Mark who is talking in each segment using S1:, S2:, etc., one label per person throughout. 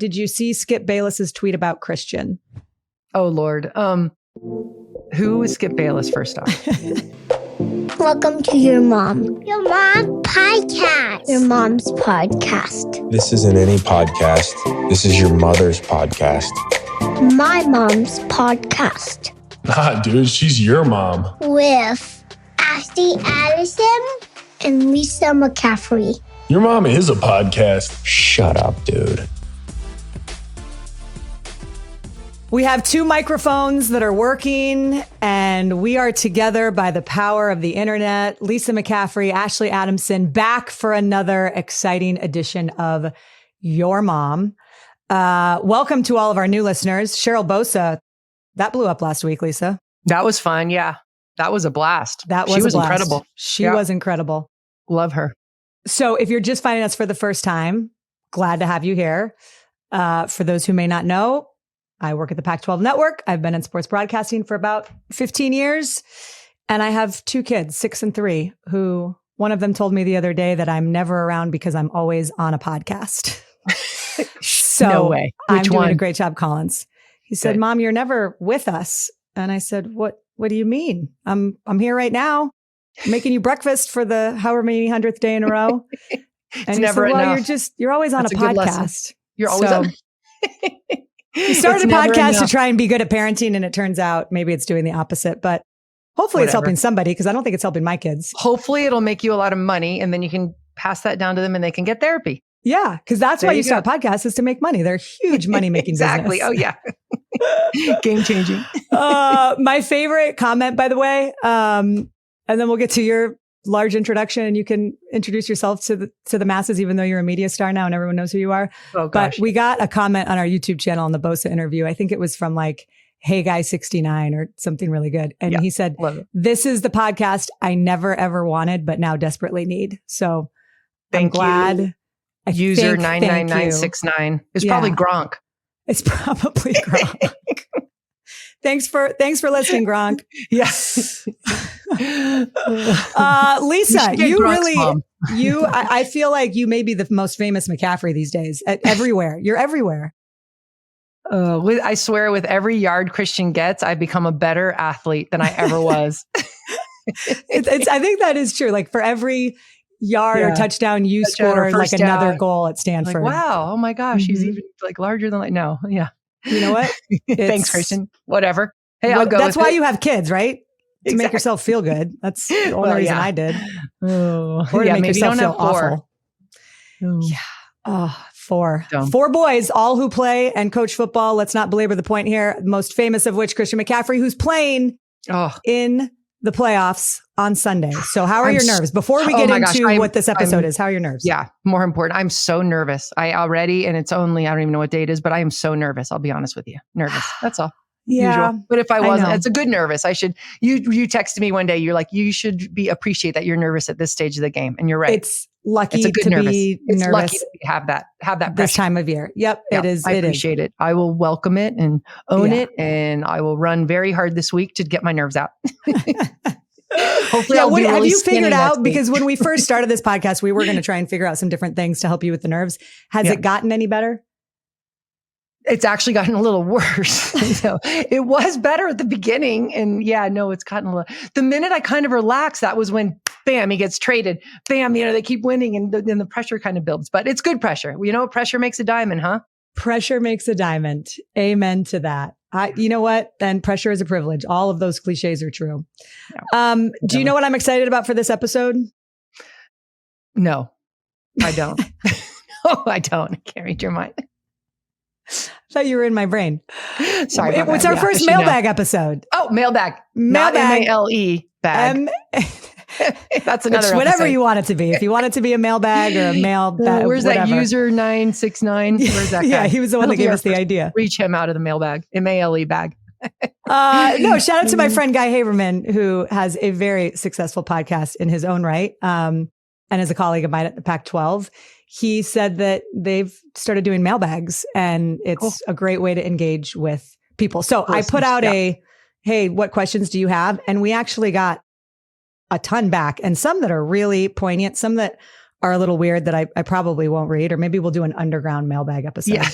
S1: Did you see Skip Bayless's tweet about Christian?
S2: Oh, Lord. Who is Skip Bayless, first off?
S3: Welcome to your mom. Your mom podcast. Your mom's podcast.
S4: This isn't any podcast. This is your mother's podcast.
S3: My mom's podcast.
S5: Nah, dude, she's your mom.
S3: With Ashley Addison and Lisa McCaffrey.
S5: Your mom is a podcast.
S4: Shut up, dude.
S1: We have 2 microphones that are working, and we are together by the power of the internet. Lisa McCaffrey, Ashley Adamson, back for another exciting edition of Your Mom. Welcome to all of our new listeners. Cheryl Bosa, that blew up last week, Lisa.
S2: That was fun. Yeah. That was a blast.
S1: She was
S2: incredible.
S1: She was incredible.
S2: Love her.
S1: So if you're just finding us for the first time, glad to have you here. For those who may not know, I work at the Pac-12 Network. I've been in sports broadcasting for about 15 years. And I have 2 kids, 6 and 3, who one of them told me the other day that I'm never around because I'm always on a podcast. So
S2: no way.
S1: I'm doing a great job, Collins. He said,
S2: Good.
S1: Mom, you're never with us. And I said, what do you mean? I'm here right now, making you breakfast for the however many 100th day in a row. And he
S2: never
S1: said, well,
S2: enough.
S1: you're always on
S2: That's
S1: a
S2: a good lesson.
S1: podcast.
S2: You're always
S1: So-
S2: on.
S1: We started a podcast to try and be good at parenting, and it turns out maybe it's doing the opposite, but hopefully it's helping somebody, because I don't think it's helping my kids.
S2: Hopefully it'll make you a lot of money, and then you can pass that down to them and they can get therapy.
S1: Yeah, because that's why you start podcasts, is to make money. They're huge money-making
S2: Exactly.
S1: business.
S2: Oh, yeah. Game changing.
S1: My favorite comment, by the way, and then we'll get to your large introduction, and you can introduce yourself to the masses, even though you're a media star now and everyone knows who you are.
S2: Oh, gosh.
S1: But we got a comment on our YouTube channel on the Bosa interview. I think it was from like, Hey Guy 69 or something really good. And he said, this is the podcast I never, ever wanted, but now desperately need. So I'm glad.
S2: User 99969 is probably Gronk.
S1: It's probably Gronk. Thanks for listening, Gronk.
S2: Yes.
S1: Lisa, you really, I feel like you may be the most famous McCaffrey these days. Everywhere. You're everywhere.
S2: I swear, with every yard Christian gets, I become a better athlete than I ever was.
S1: I think that is true. Like for every yard or touchdown you score, like another goal at Stanford.
S2: Like, wow. Oh my gosh. He's even like larger than no. Yeah.
S1: You know what?
S2: Thanks, Christian. Whatever. Hey, I'll go.
S1: That's why you have kids, right? To make yourself feel good. That's the only reason I did.
S2: Oh,
S1: or to make yourself feel awful. Yeah. Oh, 4. Dumb. 4 boys, all who play and coach football. Let's not belabor the point here. Most famous of which, Christian McCaffrey, who's playing in the playoffs on Sunday. So how are your nerves? Before we get into what this episode is, how are your nerves?
S2: Yeah, more important. I'm so nervous. I don't even know what day it is, but I am so nervous. I'll be honest with you. Nervous. That's all.
S1: Yeah.
S2: Usual. But if I wasn't, it's a good nervous. You texted me one day. You're like, you should appreciate that you're nervous at this stage of the game. And you're right.
S1: It's lucky to be nervous.
S2: It's lucky to have that pressure.
S1: This time of year. Yep. Yeah, it is.
S2: I appreciate it. I will welcome it and own it. And I will run very hard this week to get my nerves out. Hopefully I'll be really
S1: have you figured out,
S2: because
S1: when we first started this podcast, we were going to try and figure out some different things to help you with the nerves. Has it gotten any better?
S2: It's actually gotten a little worse. So it was better at the beginning. And it's gotten a little, the minute I kind of relaxed, that was when, bam, he gets traded. Bam, they keep winning and then the pressure kind of builds, but it's good pressure. Pressure makes a diamond, huh?
S1: Pressure makes a diamond. Amen to that. You know what? And pressure is a privilege. All of those cliches are true. Do you know what I'm excited about for this episode?
S2: No, I don't. No, I don't. I can't read your mind.
S1: I thought you were in my brain.
S2: Sorry.
S1: It's our first mailbag episode.
S2: Oh, mailbag. Not M-A-L-E bag. That's another
S1: It's whatever you want it to be. If you want it to be a mailbag or a mail bag.
S2: Where's
S1: whatever.
S2: That user 969? Where's that guy?
S1: Yeah, he was the one that gave us the idea.
S2: Reach him out of the mailbag. M-A-L-E bag.
S1: No, shout out to my friend Guy Haberman, who has a very successful podcast in his own right, and is a colleague of mine at the Pac-12. He said that they've started doing mailbags, and it's a great way to engage with people. So I put out hey, what questions do you have? And we actually got a ton back, and some that are really poignant, some that are a little weird that I probably won't read, or maybe we'll do an underground mailbag episode.
S2: Yeah.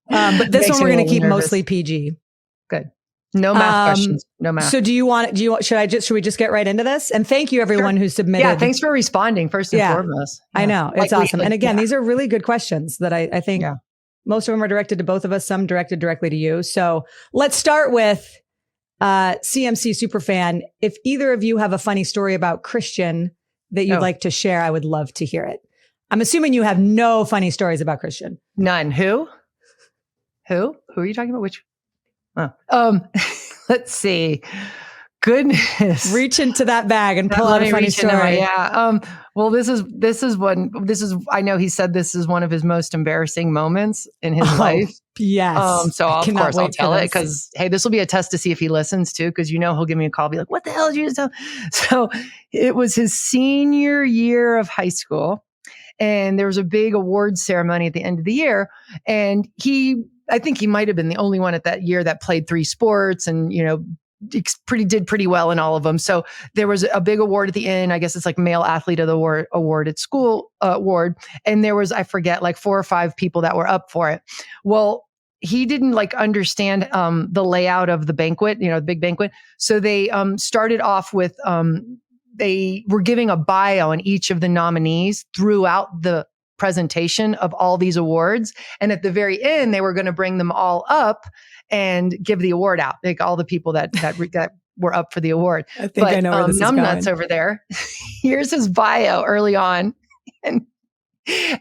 S1: But this
S2: Makes
S1: one
S2: me
S1: we're
S2: a
S1: going to
S2: little
S1: keep
S2: nervous.
S1: mostly PG.
S2: Good. No math questions. No math.
S1: So should we just get right into this? And thank you everyone who submitted.
S2: Yeah. Thanks for responding first and foremost. Yeah.
S1: I know. It's awesome. And again, these are really good questions that I think most of them are directed to both of us, some directed directly to you. So let's start with CMC Superfan. If either of you have a funny story about Christian that you'd like to share, I would love to hear it. I'm assuming you have no funny stories about Christian.
S2: None. Who are you talking about? Which? Oh. Let's see. Goodness.
S1: Reach into that bag and pull out a funny story.
S2: Well, this is I know he said this is one of his most embarrassing moments in his life.
S1: Yes.
S2: So of course I'll tell it because, hey, this will be a test to see if he listens too. Cause he'll give me a call, be like, what the hell did you just tell? So it was his senior year of high school and there was a big awards ceremony at the end of the year. And I think he might've been the only one at that year that played 3 sports and, did pretty well in all of them. So there was a big award at the end. I guess it's like male athlete of the award at school award. And there was, I forget, like 4 or 5 people that were up for it. Well, he didn't understand the layout of the banquet, the big banquet. So they started off with, they were giving a bio on each of the nominees throughout the presentation of all these awards. And at the very end, they were going to bring them all up and give the award out, like all the people that were up for the award.
S1: I think I know where this is going.
S2: Numbnuts over there. Here's his bio early on. And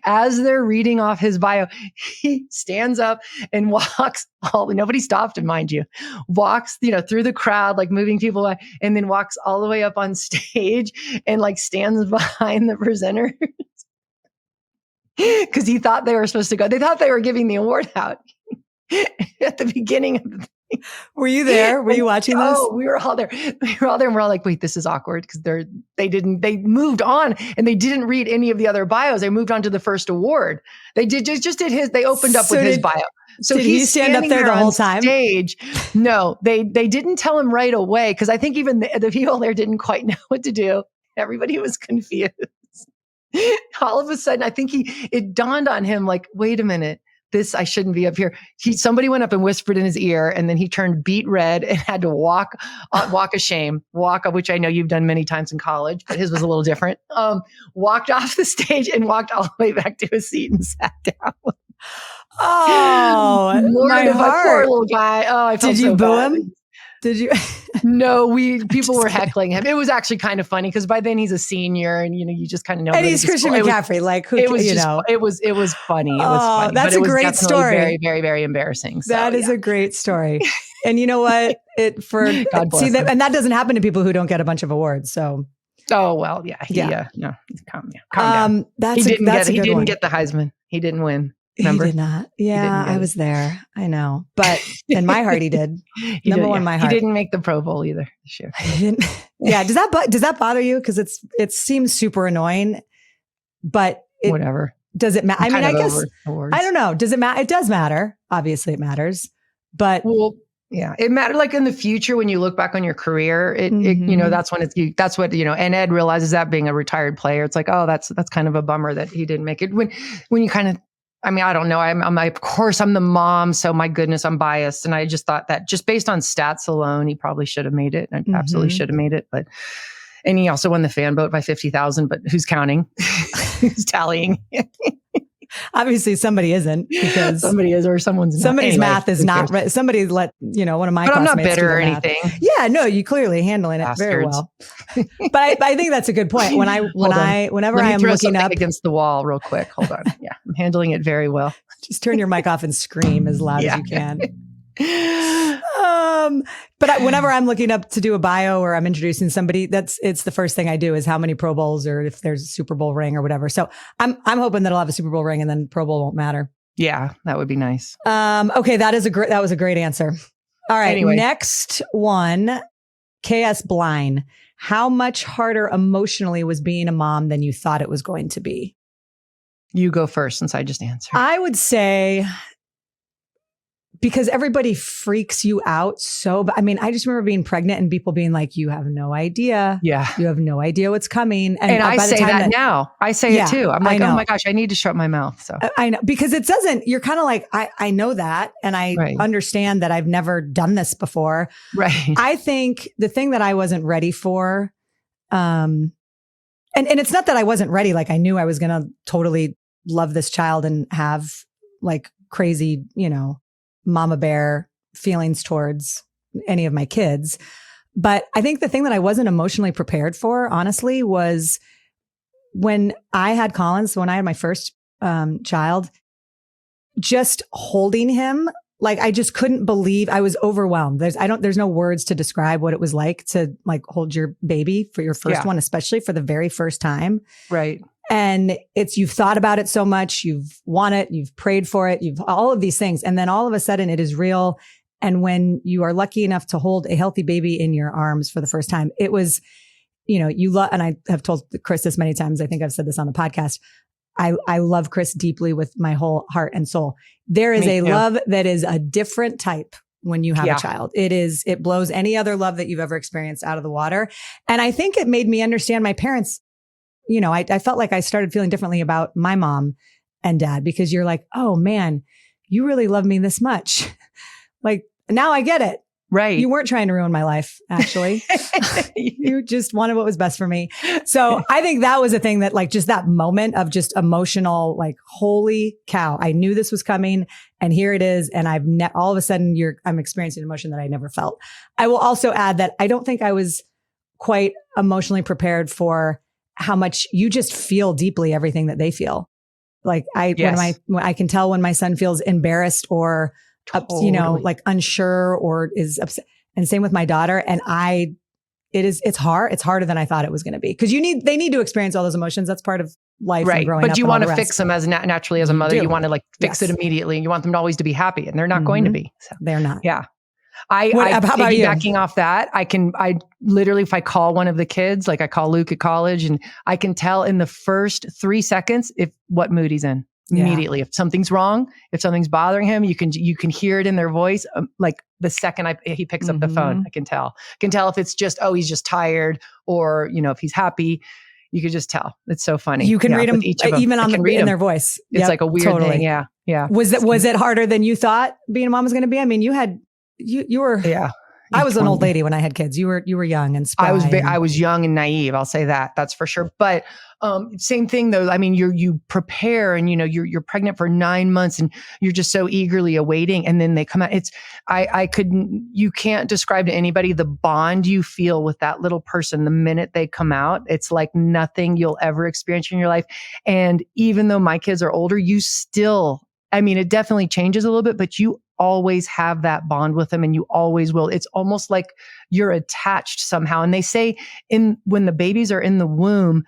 S2: as they're reading off his bio, he stands up and walks nobody stopped him, mind you, walks, through the crowd, like moving people away, and then walks all the way up on stage and stands behind the presenters. Because he thought they were supposed to go. They thought they were giving the award out at the beginning of the thing.
S1: Were you there? Were you watching this?
S2: Oh, we were all there. We were all there and we're all like, wait, this is awkward because they moved on and they didn't read any of the other bios. They moved on to the first award. They just did his, they opened up with his bio. So
S1: did he stand up there the whole time?
S2: Stage. No, they didn't tell him right away because I think even the people there didn't quite know what to do. Everybody was confused. All of a sudden, I think it dawned on him like, wait a minute, I shouldn't be up here. Somebody went up and whispered in his ear and then he turned beet red and had to walk of shame, which I know you've done many times in college, but his was a little different. Walked off the stage and walked all the way back to his seat and sat down.
S1: Oh, my heart.
S2: Poor little guy. Oh, I felt
S1: Did you
S2: so
S1: boo
S2: bad.
S1: him? Did you?
S2: No, people were heckling him. It was actually kind of funny because by then he's a senior, and you just kind of know.
S1: And he's Christian McCaffrey.
S2: It was funny. It was funny.
S1: That's
S2: but
S1: a great story.
S2: Very, very, very embarrassing. So,
S1: that is a great story. And you know what? God bless him. And that doesn't happen to people who don't get a bunch of awards. So.
S2: Oh well, yeah. No, calm down. He didn't get the Heisman. He didn't win. Remember?
S1: He did not. Yeah, I was there. I know. But in my heart, he did. Number one, my heart.
S2: He didn't make the Pro Bowl either this year.
S1: He didn't. Yeah. Does that bother you? Because it seems super annoying, but
S2: whatever.
S1: Does it matter? I mean, I guess, I don't know. Does it matter? It does matter. Obviously it matters, but.
S2: Well, yeah, it mattered like in the future when you look back on your career, it that's when that's what, and Ed realizes that being a retired player, it's like, oh, that's kind of a bummer that he didn't make it when you kind of, I mean, I don't know. Of course, I'm the mom. So my goodness, I'm biased. And I just thought that just based on stats alone, he probably should have made it. And absolutely should have made it. And he also won the fan vote by 50,000, but who's counting? Who's tallying?
S1: Obviously somebody isn't, because
S2: somebody is, or
S1: somebody's math is not right. Somebody let, one of my
S2: but
S1: classmates.
S2: I'm not bitter or anything.
S1: Yeah, no, you clearly handling it very well. But I think that's a good point. Whenever I'm looking up
S2: against the wall real quick. Hold on. Yeah. I'm handling it very well.
S1: Just turn your mic off and scream as loud as you can. But whenever I'm looking up to do a bio or I'm introducing somebody, it's the first thing I do is how many Pro Bowls or if there's a Super Bowl ring or whatever. So I'm hoping that I'll have a Super Bowl ring and then Pro Bowl won't matter.
S2: Yeah, that would be nice.
S1: Okay, that was a great answer. All right,
S2: anyway.
S1: Next one, KS Blind. How much harder emotionally was being a mom than you thought it was going to be?
S2: You go first since I just answered.
S1: I would say because everybody freaks you out. I mean, I just remember being pregnant and people being like, you have no idea.
S2: Yeah.
S1: You have no idea what's coming.
S2: And I say that now. I say it too. I'm like, oh my gosh, I need to shut my mouth. So
S1: I know, because it doesn't, you're kind of like, I know that. And I understand that I've never done this before.
S2: Right.
S1: I think the thing that I wasn't ready for, and it's not that I wasn't ready. Like I knew I was going to totally love this child and have like crazy, mama bear feelings towards any of my kids. But I think the thing that I wasn't emotionally prepared for, honestly, was when I had Collins, when I had my first child, just holding him. Like I just couldn't believe, I was overwhelmed. There's no words to describe what it was like to like hold your baby for your first one, especially for the very first time.
S2: Right.
S1: And you've thought about it so much, you've wanted it, you've prayed for it, you've all of these things. And then all of a sudden it is real. And when you are lucky enough to hold a healthy baby in your arms for the first time, it was, you love, and I have told Chris this many times. I think I've said this on the podcast. I love Chris deeply with my whole heart and soul. There is a love that is a different type when you have a child. It blows any other love that you've ever experienced out of the water. And I think it made me understand my parents. I felt like I started feeling differently about my mom and dad, because you're like, oh man, you really love me this much. Like now I get it.
S2: Right.
S1: You weren't trying to ruin my life, actually. You just wanted what was best for me. So I think that was a thing that like just that moment of just emotional, like, holy cow, I knew this was coming and here it is. And all of a sudden I'm experiencing an emotion that I never felt. I will also add that I don't think I was quite emotionally prepared for how much you just feel deeply everything that they feel. Like when I can tell when my son feels embarrassed or like unsure or is upset. And same with my daughter. And it's hard. It's harder than I thought it was going to be, because they need to experience all those emotions. That's part of life.
S2: Right.
S1: And growing up.
S2: But you want to fix them as naturally as a mother. You want to like fix it immediately. And you want them always to be happy, and they're not going to be. So.
S1: They're not.
S2: Yeah.
S1: How about you?
S2: Piggybacking off that, I literally, if I call one of the kids, like I call Luke at college, and I can tell in the first 3 seconds what mood he's in immediately. If something's wrong, if something's bothering him, you can hear it in their voice. Like the second he picks up the phone, I can tell if it's just, he's just tired, or, if he's happy. You could just tell. It's so funny.
S1: You can read them even in their voice.
S2: It's like a weird thing. Yeah. Yeah.
S1: Was it harder than you thought being a mom was going to be? I mean, you were, I was an old lady when I had kids. You were young and spry.
S2: I was young and naive. I'll say that. That's for sure. But same thing though. I mean, you prepare, and you're pregnant for 9 months, and you're just so eagerly awaiting, and then they come out. You can't describe to anybody the bond you feel with that little person the minute they come out. It's like nothing you'll ever experience in your life. And even though my kids are older, you still, it definitely changes a little bit, but you always have that bond with them, and you always will. It's almost like you're attached somehow. And they say when the babies are in the womb,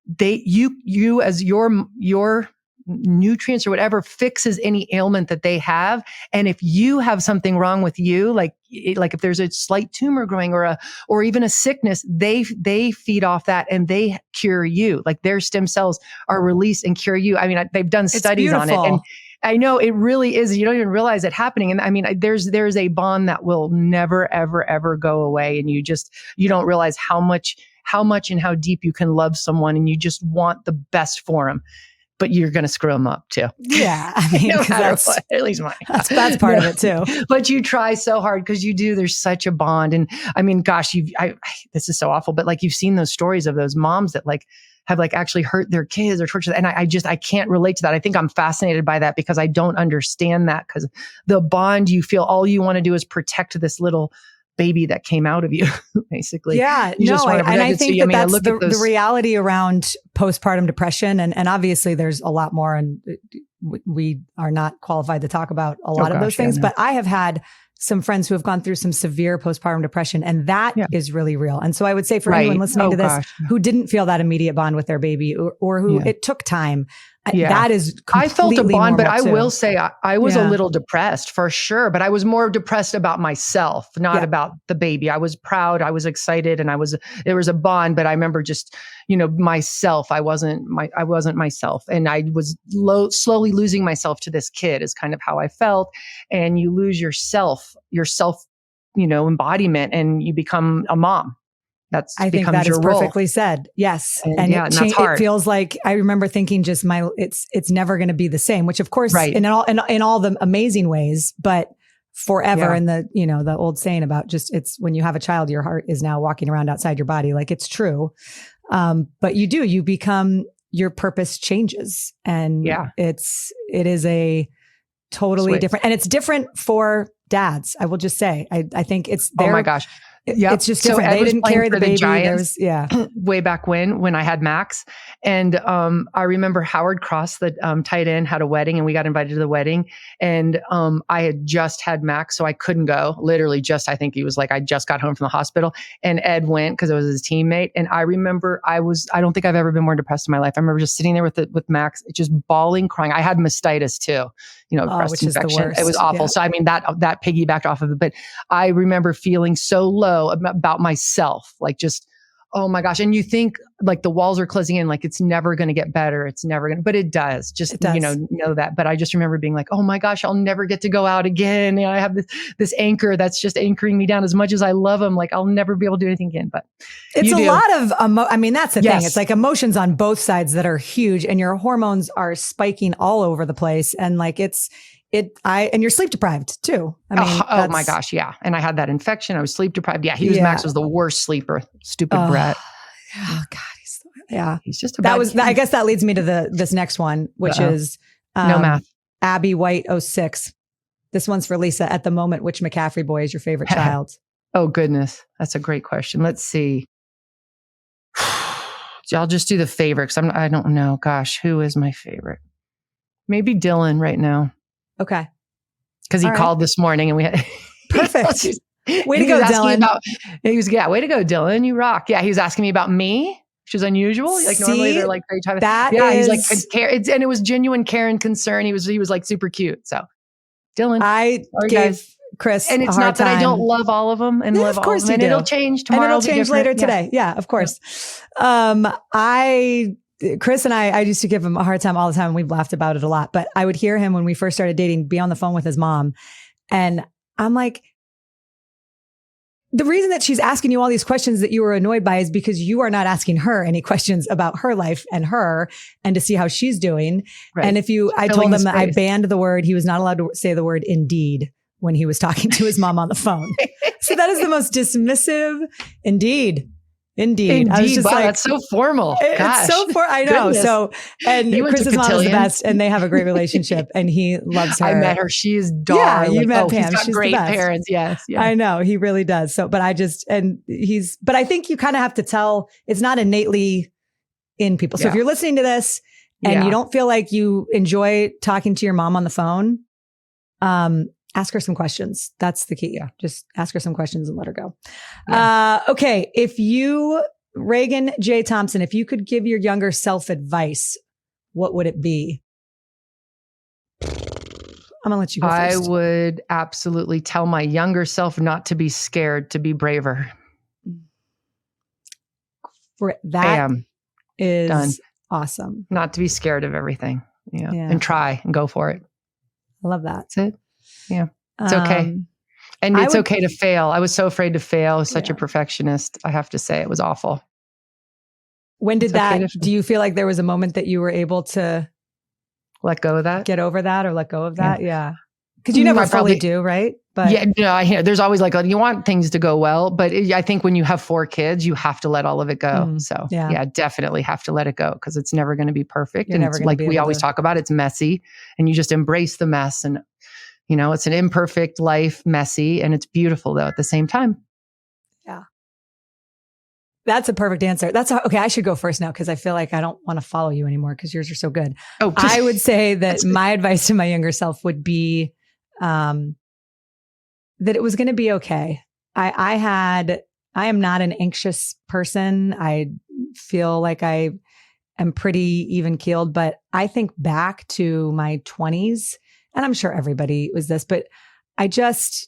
S2: you as your nutrients or whatever fixes any ailment that they have. And if you have something wrong with you, like if there's a slight tumor growing or even a sickness, they feed off that and they cure you. Like their stem cells are released and cure you. They've done studies on it, and I know it really is. You don't even realize it happening. And there's a bond that will never, ever, ever go away. And you don't realize how much and how deep you can love someone, and you just want the best for them, but you're going to screw them up too.
S1: Yeah.
S2: No matter what, at least mine.
S1: That's part of it too.
S2: But you try so hard because there's such a bond. And gosh, this is so awful, but like you've seen those stories of those moms that like have like actually hurt their kids or tortured. And I can't relate to that. I think I'm fascinated by that because I don't understand that, because the bond you feel, all you want to do is protect this little baby that came out of you, basically.
S1: Yeah,
S2: and
S1: I think that's the reality around postpartum depression. And obviously there's a lot more, and we are not qualified to talk about a lot of those things, but I have had some friends who have gone through some severe postpartum depression, and that is really real. And so I would say for anyone listening to this who didn't feel that immediate bond with their baby, or who it took time, That is
S2: I felt a bond, but I
S1: too.
S2: will say I was a little depressed for sure, but I was more depressed about myself, not about the baby. I was proud, I was excited, and there was a bond, but I remember just, myself. I wasn't myself, and I was slowly losing myself to this kid is kind of how I felt. And you lose yourself, embodiment, and you become a mom.
S1: I think that is perfectly said. Yes.
S2: And that's hard.
S1: It feels like, I remember thinking just it's never going to be the same, which of course, in all the amazing ways, but forever. And the old saying about just, it's when you have a child, your heart is now walking around outside your body. Like, it's true. But you become, your purpose changes, and it is a totally different, and it's different for dads. I will just say, I think it's there. Oh
S2: my gosh.
S1: It's just different. They didn't carry the baby.
S2: Giants, way back when I had Max. And I remember Howard Cross, the tight end, had a wedding, and we got invited to the wedding. And I had just had Max, so I couldn't go. Literally I think he was like, I just got home from the hospital. And Ed went because it was his teammate. And I remember I don't think I've ever been more depressed in my life. I remember just sitting there with Max, just bawling, crying. I had mastitis too, breast infection. It was awful. Yeah. So I mean, that piggybacked off of it. But I remember feeling so low about myself, like just, oh my gosh. And you think like the walls are closing in, like it's never going to get better. It's never going to, but it does. Just, know that. But I just remember being like, oh my gosh, I'll never get to go out again. I have this anchor that's just anchoring me down. As much as I love him, like I'll never be able to do anything again. But
S1: it's a lot of, that's the thing. It's like emotions on both sides that are huge, and your hormones are spiking all over the place. And like, and you're sleep deprived too.
S2: Oh my gosh. Yeah. And I had that infection. I was sleep deprived. Yeah. Max was the worst sleeper. Stupid Brett.
S1: Oh God. He's just
S2: I
S1: guess that leads me to this next one, which is
S2: no math.
S1: Abby White 06. This one's for Lisa. At the moment, which McCaffrey boy is your favorite child?
S2: Oh goodness. That's a great question. Let's see. I'll just do the favorite, because I don't know. Gosh, who is my favorite? Maybe Dylan right now.
S1: Okay.
S2: Because he called this morning, and we had
S1: perfect. Way to go, Dylan.
S2: Way to go, Dylan. You rock. Yeah, he was asking me about me, which is unusual. Like normally they're like very tired. He's like, and it was genuine care and concern. He was like super cute. So Dylan,
S1: I gave Chris,
S2: and it's not that I don't love all of them and love all of them. And it'll change tomorrow.
S1: And it'll change later today. Yeah, of course. Chris and I used to give him a hard time all the time, and we've laughed about it a lot, but I would hear him when we first started dating, be on the phone with his mom. And I'm like, the reason that she's asking you all these questions that you were annoyed by is because you are not asking her any questions about her life and to see how she's doing. Right. And I told him that I banned the word, he was not allowed to say the word indeed when he was talking to his mom on the phone. So that is the most dismissive, Indeed. I was just
S2: wow, that's so formal.
S1: It's so formal. I know. Goodness. So, and Chris's mom is the best, and they have a great relationship, and he loves her.
S2: I met her. She is darling.
S1: Yeah, you met Pam.
S2: He's got
S1: She's
S2: great
S1: the best.
S2: Parents. Yes. Yeah.
S1: I know. He really does. So, but I think you kind of have to tell, it's not innately in people. So if you're listening to this and you don't feel like you enjoy talking to your mom on the phone, ask her some questions. That's the key. Yeah. Just ask her some questions and let her go. Yeah. Okay. Reagan J. Thompson, if you could give your younger self advice, what would it be? I'm going to let you go first.
S2: I would absolutely tell my younger self not to be scared, to be braver.
S1: That is done. Awesome.
S2: Not to be scared of everything. Yeah. And try and go for it.
S1: I love that.
S2: That's it. Yeah. It's okay. And it's okay to fail. I was so afraid to fail. I was such a perfectionist. I have to say, it was awful.
S1: When did do you feel like there was a moment that you were able to
S2: let go of that?
S1: Get over that or let go of that? Yeah. Because you never fully do, right?
S2: But there's always like, you want things to go well, but I think when you have 4 kids, you have to let all of it go. So definitely have to let it go, because it's never going to be perfect. And it's like we always talk about, it's messy, and you just embrace the mess. And it's an imperfect life, messy, and it's beautiful though at the same time.
S1: Yeah. That's a perfect answer. Okay. I should go first now, because I feel like I don't want to follow you anymore, because yours are so good. Oh, I would say that my advice to my younger self would be that it was going to be okay. I am not an anxious person. I feel like I am pretty even keeled, but I think back to my 20s, and I'm sure everybody was this, but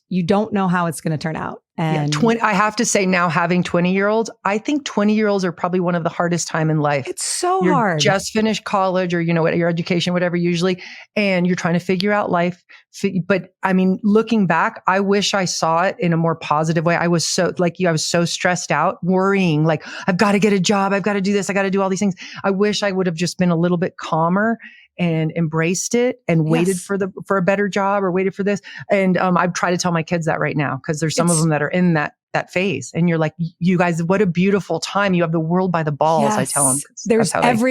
S1: you don't know how it's going to turn out. And
S2: I have to say now, having 20-year-olds, I think 20-year-olds are probably one of the hardest time in life.
S1: it's so
S2: You're
S1: hard.
S2: just finished college or, your education, whatever, usually, and you're trying to figure out life. But I mean, looking back, I wish I saw it in a more positive way. I was so, like you, I was so stressed out, worrying, like, I've got to get a job. I've got to do this. I got to do all these things. I wish I would have just been a little bit calmer and embraced it and waited for a better job or waited for this. And I try to tell my kids that right now, because there's some of them that are in that phase. And you're like, you guys, what a beautiful time. You have the world by the balls.
S1: Yes.
S2: I tell them.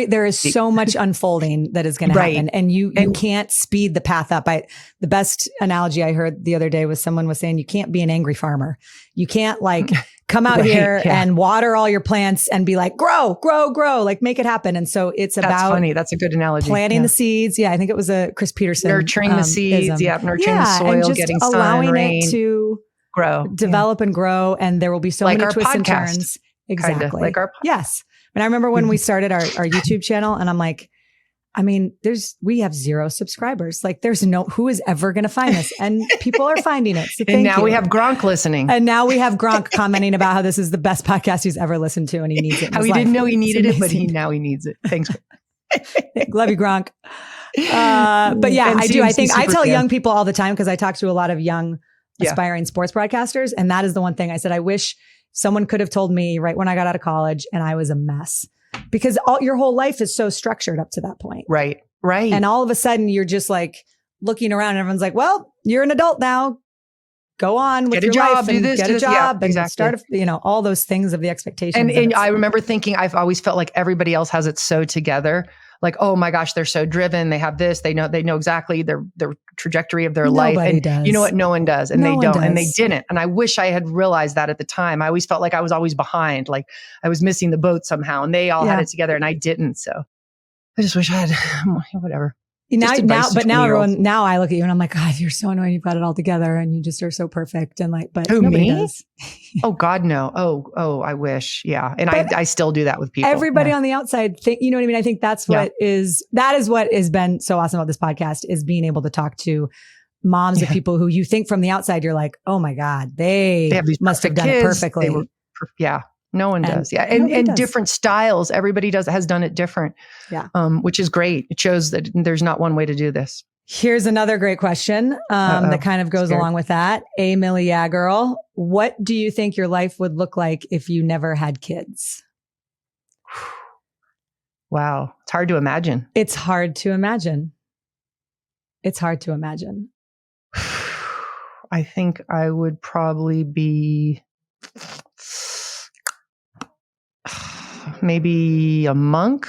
S1: There is so much unfolding that is going to happen, and you can't speed the path up. The best analogy I heard the other day was someone was saying, you can't be an angry farmer. You can't like come out here and water all your plants and be like, grow, like make it happen. And so it's
S2: That's
S1: about
S2: funny. That's a good analogy.
S1: Planting the seeds. Yeah. I think it was a Chris Peterson.
S2: Nurturing the seeds. Nurturing the soil,
S1: and just
S2: getting
S1: allowing
S2: sun, rain,
S1: it to develop and grow. And there will be so many twists and turns. Exactly.
S2: Kinda, like our podcast.
S1: Yes. And I remember when we started our YouTube channel, and I'm like, I mean, we have 0 subscribers. Like who is ever going to find this? And people are finding it. So
S2: and now we have Gronk listening.
S1: And now we have Gronk commenting about how this is the best podcast he's ever listened to. And he needs it.
S2: How he didn't know he needed it, but now he needs it. Thanks.
S1: Love you, Gronk. But yeah, I do. I think I tell young people all the time, because I talk to a lot of young aspiring sports broadcasters. And that is the one thing I said, I wish someone could have told me right when I got out of college and I was a mess, because your whole life is so structured up to that point.
S2: Right.
S1: And all of a sudden you're just like looking around and everyone's like, well, you're an adult now. Go on with your life and get a job and start, all those things of the expectations.
S2: And I remember thinking, I've always felt like everybody else has it so together. Like, oh my gosh, they're so driven. They have this, they know exactly their trajectory of their life. And
S1: does.
S2: You know what? No one does. And
S1: No
S2: they don't.
S1: one
S2: And they
S1: does.
S2: didn't. And I wish I had realized that at the time. I always felt like I was always behind, like I was missing the boat somehow, and they all had it together and I didn't. So I just wish I had whatever.
S1: Now I look at you and I'm like, God, you're so annoying. You've got it all together and you just are so perfect. And like, but nobody does.
S2: Oh God, no. Oh, I wish. Yeah. And I still do that with people.
S1: Everybody on the outside you know what I mean? I think that's what that is what has been so awesome about this podcast, is being able to talk to moms of people who you think from the outside, you're like, oh my God, they must have done it perfectly.
S2: No one does. Yeah. And different styles. Everybody has done it different.
S1: Yeah.
S2: Which is great. It shows that there's not one way to do this.
S1: Here's another great question that kind of goes along with that. Millie, yeah, girl. What do you think your life would look like if you never had kids?
S2: Wow. It's hard to imagine.
S1: It's hard to imagine.
S2: I think I would probably be maybe a monk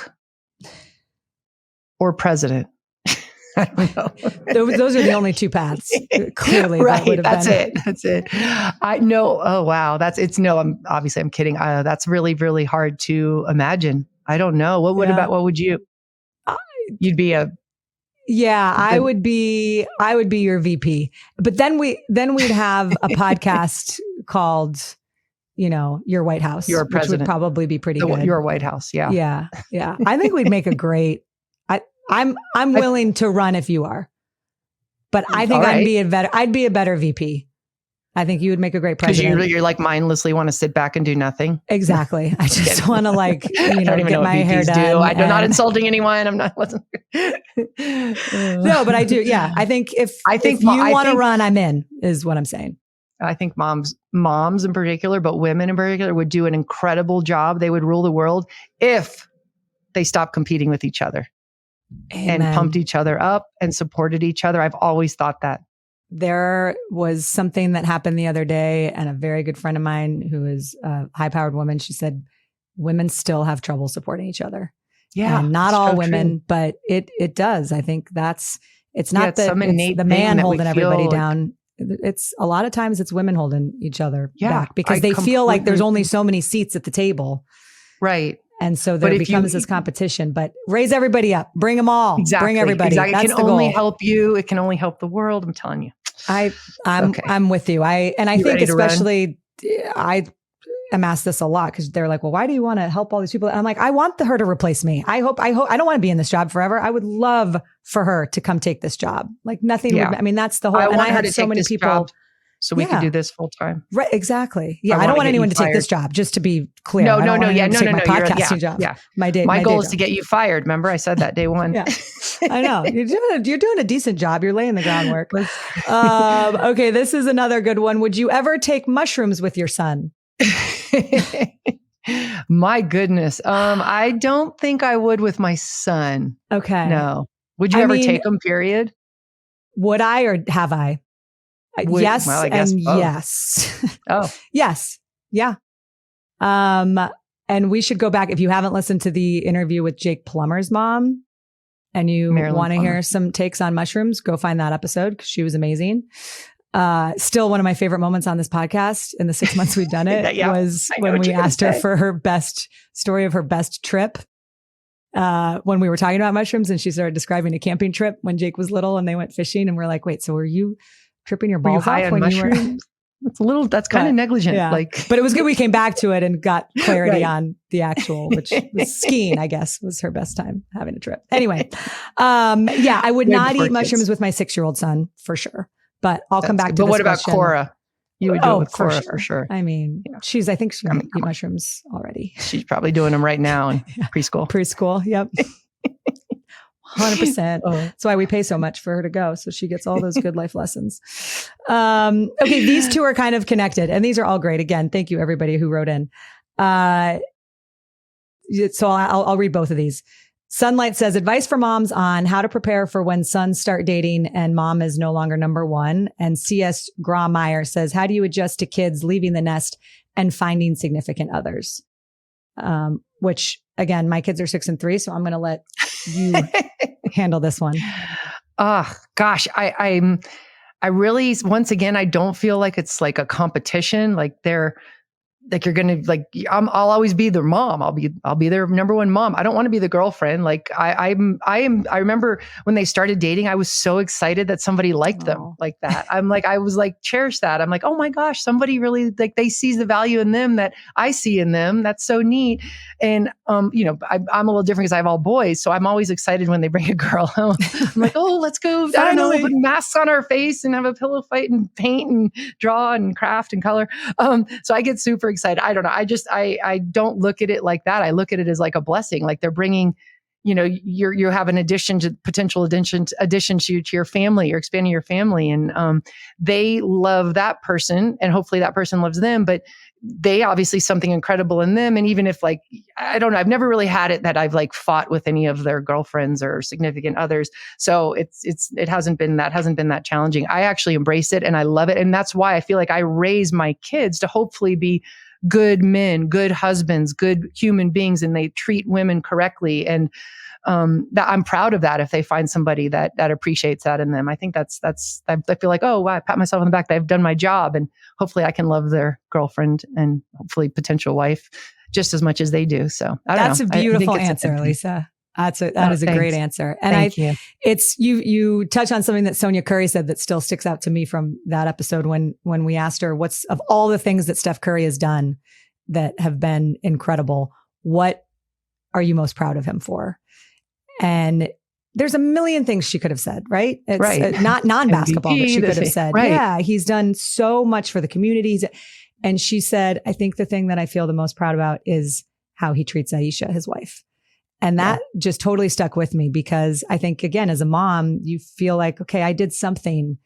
S2: or president. I don't know.
S1: Those are the only two paths. Clearly,
S2: right? That's it. I know. Oh wow. I'm kidding. That's really, really hard to imagine. I don't know. What would you? You'd be I would be your VP. But then we'd have a podcast called, Your White House, Your President,
S1: which would probably be pretty good.
S2: Your White House. Yeah.
S1: Yeah. I think we'd make a great, I'm willing to run if you are, but I think I'd be a better VP. I think you would make a great president.
S2: Because you're like mindlessly want to sit back and do nothing.
S1: Exactly. I just want to get my hair done.
S2: I'm not insulting anyone. I'm not.
S1: No, but I do. Yeah. I think if you want to run, I'm in, is what I'm saying.
S2: I think moms in particular, but women in particular would do an incredible job. They would rule the world if they stopped competing with each other.
S1: Amen.
S2: And pumped each other up and supported each other. I've always thought that.
S1: There was something that happened the other day, and a very good friend of mine who is a high-powered woman, she said, women still have trouble supporting each other. Yeah. And not all women, but it does. I think it's not the man holding everybody down. It's a lot of times it's women holding each other back because they feel like there's only so many seats at the table.
S2: Right.
S1: And so there becomes this competition, but raise everybody up, bring them all, bring everybody.
S2: Exactly. It can only help you. It can only help the world. I'm telling you.
S1: I'm with you. I think especially am asked this a lot because they're like, well, why do you want to help all these people? And I'm like, I want her to replace me. I hope, I don't want to be in this job forever. I would love for her to come take this job. Like nothing would, I mean, that's the whole,
S2: I
S1: and
S2: want
S1: I
S2: her
S1: had
S2: to
S1: so
S2: take
S1: many
S2: this
S1: people.
S2: job so we can do this full time.
S1: Right. Exactly. Yeah. I
S2: wanna
S1: don't want
S2: get
S1: anyone
S2: you
S1: to take this
S2: fired.
S1: job, just to be clear.
S2: No.
S1: My podcasting
S2: Yeah.
S1: job. My
S2: goal
S1: day
S2: is to get you fired. Remember, I said that day one.
S1: Yeah, I know. You're doing a decent job. You're laying the groundwork. Okay, this is another good one. Would you ever take mushrooms with your son?
S2: My goodness. I don't think I would with my son.
S1: Okay.
S2: No. Would you ever take them, period?
S1: Would I or have I? Yes
S2: I guess
S1: and
S2: both.
S1: yes.
S2: Oh.
S1: Yes. Yeah. And we should go back. If you haven't listened to the interview with Jake Plummer's mom and you want to hear some takes on mushrooms, go find that episode because she was amazing. Still one of my favorite moments on this podcast in the 6 months we've done it was when we asked her for her best story of her best trip. When we were talking about mushrooms and she started describing a camping trip when Jake was little and they went fishing and we're like, wait, so were you tripping your balls off when you were?
S2: That's kind of negligent.
S1: Yeah. But it was good. We came back to it and got clarity on the actual, which was skiing, I guess, was her best time having a trip. Anyway. I would not eat mushrooms with my 6-year-old son for sure, but I'll come back to this.
S2: But what about
S1: question.
S2: Cora? You would do it with Cora for sure.
S1: I mean, I think she eat mushrooms already.
S2: She's probably doing them right now in preschool.
S1: Preschool. Yep. 100%. That's why we pay so much for her to go. So she gets all those good life lessons. Okay. These two are kind of connected and these are all great. Again, thank you everybody who wrote in. So I'll read both of these. Sunlight says advice for moms on how to prepare for when sons start dating and mom is no longer number one. And C.S. Graumeyer says, how do you adjust to kids leaving the nest and finding significant others? Which again, my kids are 6 and 3. So I'm going to let you handle this one.
S2: Gosh, I really, once again, I don't feel like it's like a competition. Like you're going to I'll always be their mom. I'll be their number one mom. I don't want to be the girlfriend. Like I remember when they started dating, I was so excited that somebody liked them like that. I was like, cherish that. I'm like, oh my gosh, somebody really they sees the value in them that I see in them. That's so neat. And, I'm a little different because I have all boys. So I'm always excited when they bring a girl home. I'm like, oh, let's go. I don't know, put masks on our face and have a pillow fight and paint and draw and craft and color. So I get super excited. I don't know. I don't look at it like that. I look at it as like a blessing. Like they're bringing, you have an potential addition to your family. You're expanding your family and they love that person and hopefully that person loves them, but they obviously something incredible in them. And even if I don't know, I've never really had it that I've fought with any of their girlfriends or significant others. So it hasn't been that challenging. I actually embrace it and I love it. And that's why I feel like I raise my kids to hopefully be good men, good husbands, good human beings, and they treat women correctly. And that I'm proud of that if they find somebody that appreciates that in them. I think that's I feel like, oh, wow, I pat myself on the back that I've done my job and hopefully I can love their girlfriend and hopefully potential wife just as much as they do. So
S1: that's a beautiful answer, Lisa. That is a great answer. And you touch on something that Sonia Curry said that still sticks out to me from that episode when we asked her what's of all the things that Steph Curry has done that have been incredible, what are you most proud of him for? And there's a million things she could have said, right? It's
S2: right.
S1: Not non-basketball that she could have said.
S2: Right.
S1: Yeah, he's done so much for the communities. And she said, I think the thing that I feel the most proud about is how he treats Aisha, his wife. And that just totally stuck with me because I think, again, as a mom, you feel like, okay, I did something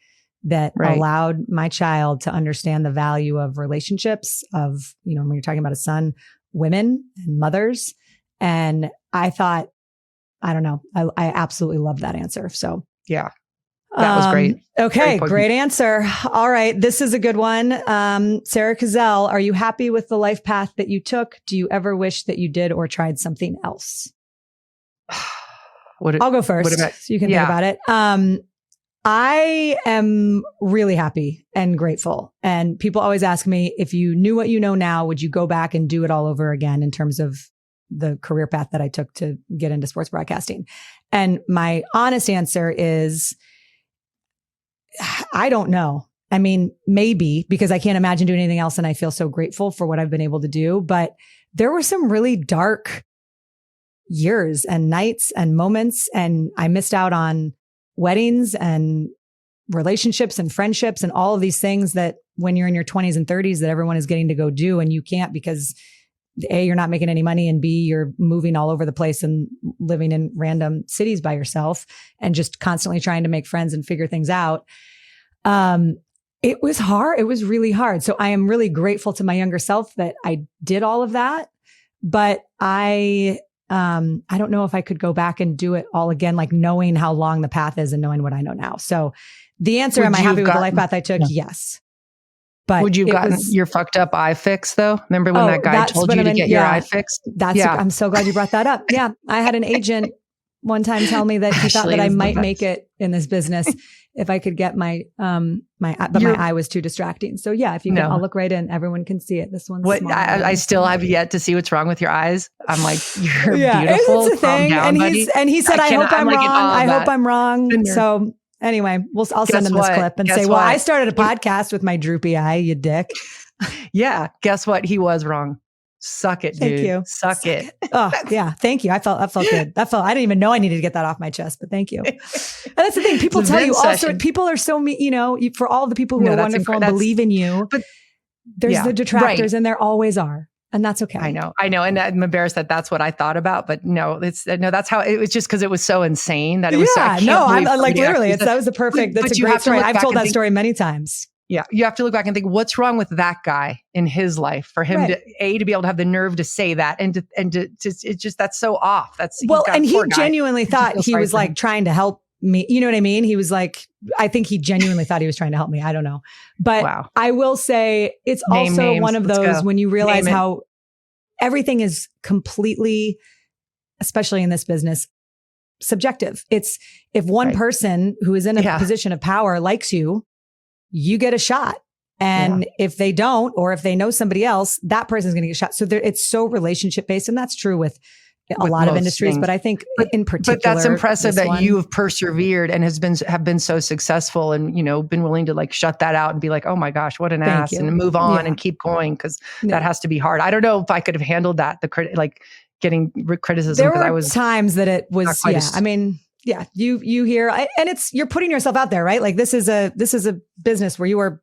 S1: that allowed my child to understand the value of relationships of, when you're talking about a son, women and mothers. And I thought, I don't know, I absolutely love that answer. So
S2: yeah, that was great.
S1: Okay, great answer. All right, this is a good one. Sarah Cazell, are you happy with the life path that you took? Do you ever wish that you did or tried something else? I'll go first. So you can think about it. I am really happy and grateful. And people always ask me, if you knew what you know now, would you go back and do it all over again in terms of the career path that I took to get into sports broadcasting? And my honest answer is, I don't know. I mean, maybe because I can't imagine doing anything else. And I feel so grateful for what I've been able to do. But there were some really dark years and nights and moments. And I missed out on weddings and relationships and friendships and all of these things that when you're in your 20s and 30s that everyone is getting to go do and you can't because A, you're not making any money, and B, you're moving all over the place and living in random cities by yourself and just constantly trying to make friends and figure things out. It was hard. It was really hard. So I am really grateful to my younger self that I did all of that, but I don't know if I could go back and do it all again, like knowing how long the path is and knowing what I know now. So the answer, am I happy with the life path I took? Yeah. Yes. But
S2: would you have gotten your fucked up eye fixed though? Remember when that guy told you to get your eye fixed?
S1: I'm so glad you brought that up. Yeah. I had an agent one time tell me that he thought that I might make it in this business if I could get my eye was too distracting. So yeah, if you can, I'll look right in. Everyone can see it. This one's small.
S2: I still have yet to see what's wrong with your eyes. I'm like, you're beautiful.
S1: It's a thing.
S2: Down,
S1: and he said, I hope I'm wrong. I hope I'm wrong. So anyway, I'll send him this clip and say, well, I started a podcast with my droopy eye, you dick.
S2: Yeah. Guess what? He was wrong. Suck it, dude.
S1: Thank you.
S2: Suck it.
S1: Oh yeah. Thank you. I felt good. I didn't even know I needed to get that off my chest, but thank you. And that's the thing. People tell you also, people are so mean, for all the people who are wonderful and believe in you, but there's the detractors and there always are. And that's okay.
S2: I know. And I'm embarrassed that that's what I thought about, but no, that's how it was, just because it was so insane that it was.
S1: I'm like literally, that was a perfect, that's a great story. I've told that story many times.
S2: Yeah. You have to look back and think, what's wrong with that guy in his life for him to be able to have the nerve to say that and to it's just, that's so off.
S1: He genuinely thought he was like trying to help me. You know what I mean? He was like, I think he genuinely thought he was trying to help me. I don't know. But I will say it's also one of those when you realize how everything is completely, especially in this business, subjective. It's if one person who is in a position of power likes you, you get a shot. And if they don't, or if they know somebody else, that person's going to get shot. So it's so relationship based. And that's true with a lot of industries, but I think in particular.
S2: But that's impressive that you have persevered and have been so successful and, been willing to like shut that out and be like, oh my gosh, what an ass, and move on and keep going. Cause that has to be hard. I don't know if I could have handled that, getting criticism.
S1: There were times that it was, you hear, and you're putting yourself out there, right? Like this is a business where you're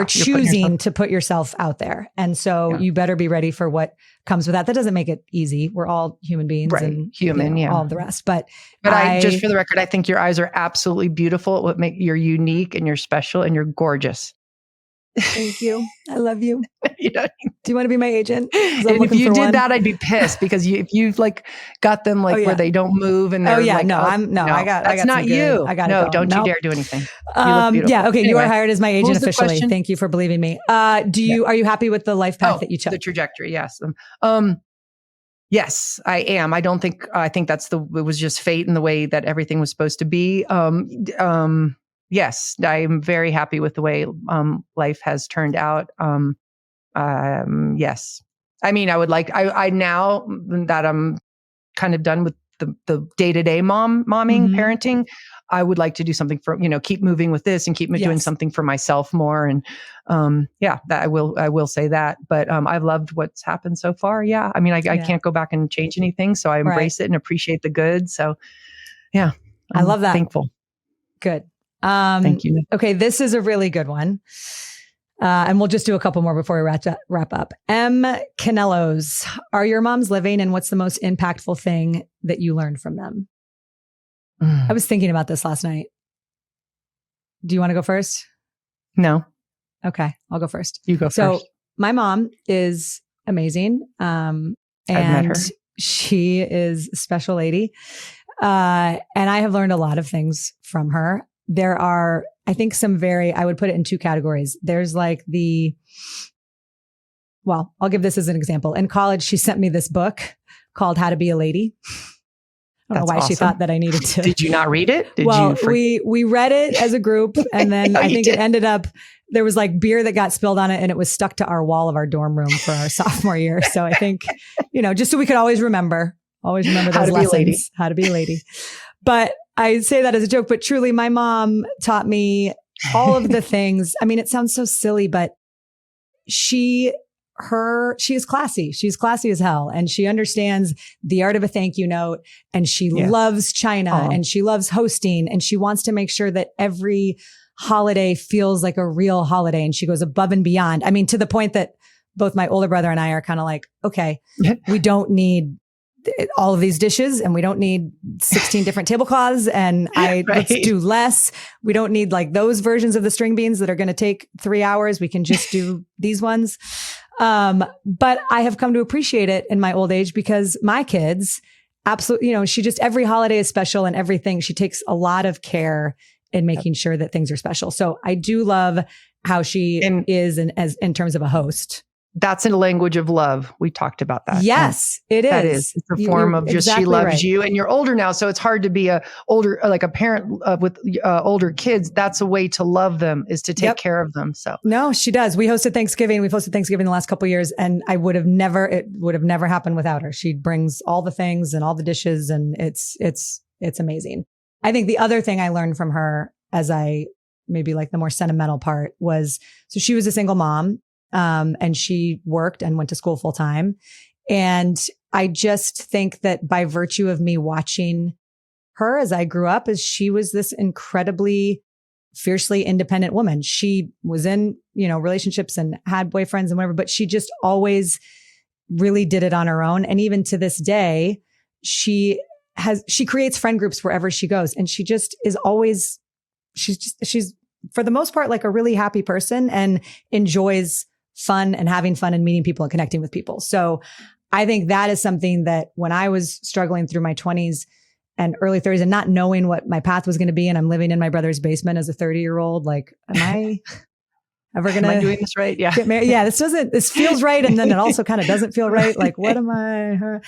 S1: choosing to put yourself out there. And so you better be ready for what comes with that. That doesn't make it easy. We're all human beings and all the rest. But
S2: I just for the record, I think your eyes are absolutely beautiful. You're unique and you're special and you're gorgeous.
S1: Thank you. I love you. Do you want to be my agent?
S2: If you did that, I'd be pissed because if you've got them where they don't move and they're
S1: I got that's not you.
S2: I got no. Don't you dare do anything. You look beautiful.
S1: Okay. Anyway, you are hired as my agent officially. Thank you for believing me. Are you happy with the life path that you took?
S2: The trajectory. Yes. Yes, I am. I think it was just fate and the way that everything was supposed to be. Yes, I'm very happy with the way life has turned out. Yes. I mean, I now that I'm kind of done with the day-to-day momming, parenting, I would like to do something for, keep moving with this and keep doing something for myself more. And that I will say that, but I've loved what's happened so far. Yeah. I mean, I can't go back and change anything. So I embrace it and appreciate the good. So yeah,
S1: I love that.
S2: Thankful.
S1: Good.
S2: Thank you.
S1: Okay. This is a really good one. And we'll just do a couple more before we wrap up. M. Canellos, are your moms living, and what's the most impactful thing that you learned from them? I was thinking about this last night. Do you want to go first?
S2: No.
S1: Okay. I'll go first.
S2: You go first.
S1: So my mom is amazing. And
S2: I've met her.
S1: She is a special lady. And I have learned a lot of things from her. There are, I think, I would put it in two categories. There's I'll give this as an example. In college, she sent me this book called How to Be a Lady. I don't know why she thought that I needed to.
S2: Did you not read it?
S1: We read it as a group, and then I think it ended up, there was beer that got spilled on it, and it was stuck to our wall of our dorm room for our sophomore year. So I think, just so we could always remember those lessons, how to be a lady. But I say that as a joke, but truly my mom taught me all of the things. I mean, it sounds so silly, but she is classy. She's classy as hell. And she understands the art of a thank you note. And she loves China and she loves hosting. And she wants to make sure that every holiday feels like a real holiday. And she goes above and beyond. I mean, to the point that both my older brother and I are kind of like, okay, we don't need all of these dishes and we don't need 16 different tablecloths and let's do less. We don't need like those versions of the string beans that are going to take 3 hours. We can just do these ones. But I have come to appreciate it in my old age because my kids absolutely, she just, every holiday is special and everything. She takes a lot of care in making sure that things are special. So I do love how she is in terms of a host.
S2: That's in a language of love. We talked about that.
S1: Yes, it is.
S2: That is. It's a form of just
S1: exactly
S2: she loves
S1: right.
S2: you, and you're older now, so it's hard to be a parent with older kids. That's a way to love them is to take care of them. So
S1: no, she does. We've hosted Thanksgiving the last couple of years, and it would have never happened without her. She brings all the things and all the dishes, and it's amazing. I think the other thing I learned from her, as I maybe like the more sentimental part, was so she was a single mom. And she worked and went to school full time. And I just think that by virtue of me watching her as I grew up, as she was this incredibly fiercely independent woman. She was in, relationships and had boyfriends and whatever, but she just always really did it on her own. And even to this day, she creates friend groups wherever she goes. And she just is always, she's for the most part, like a really happy person and enjoys fun and having fun and meeting people and connecting with people. So I think that is something that when I was struggling through my 20s and early 30s and not knowing what my path was going to be, and I'm living in my brother's basement as a 30-year-old, like, am I ever going to...
S2: Am I doing this right? Yeah.
S1: Get married? Yeah, this feels right. And then it also kind of doesn't feel right. Like, what am I?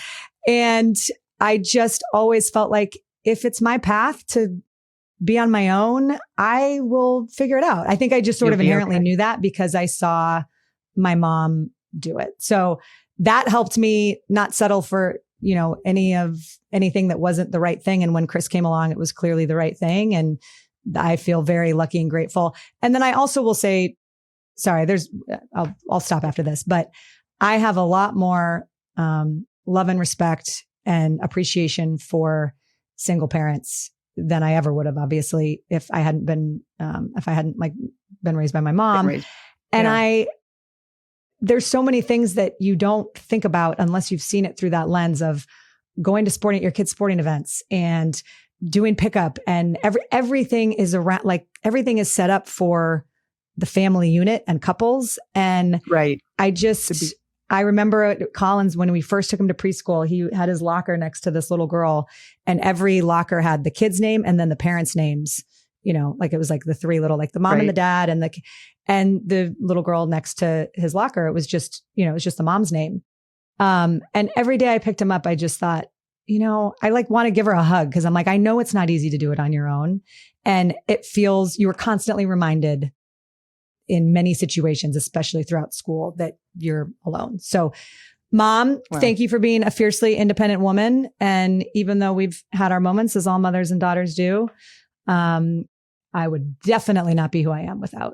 S1: And I just always felt like if it's my path to be on my own, I will figure it out. I think I just sort of inherently knew that because I saw my mom do it. So that helped me not settle for, anything that wasn't the right thing. And when Chris came along, it was clearly the right thing. And I feel very lucky and grateful. And then I also will say, sorry, I'll stop after this, but I have a lot more, love and respect and appreciation for single parents than I ever would have, obviously, if I hadn't been raised by my mom. There's so many things that you don't think about unless you've seen it through that lens of going to your kids' sporting events and doing pickup, and everything is around, like everything is set up for the family unit and couples. And I remember at Collins, when we first took him to preschool, he had his locker next to this little girl, and every locker had the kid's name and then the parents' names, like it was like the three little, like the mom and the dad and the little girl next to his locker. It was just, the mom's name. And every day I picked him up, I just thought, I like want to give her a hug because I'm like, I know it's not easy to do it on your own. And it feels, you were constantly reminded in many situations, especially throughout school, that you're alone. So Mom, thank you for being a fiercely independent woman. And even though we've had our moments, as all mothers and daughters do, I would definitely not be who I am without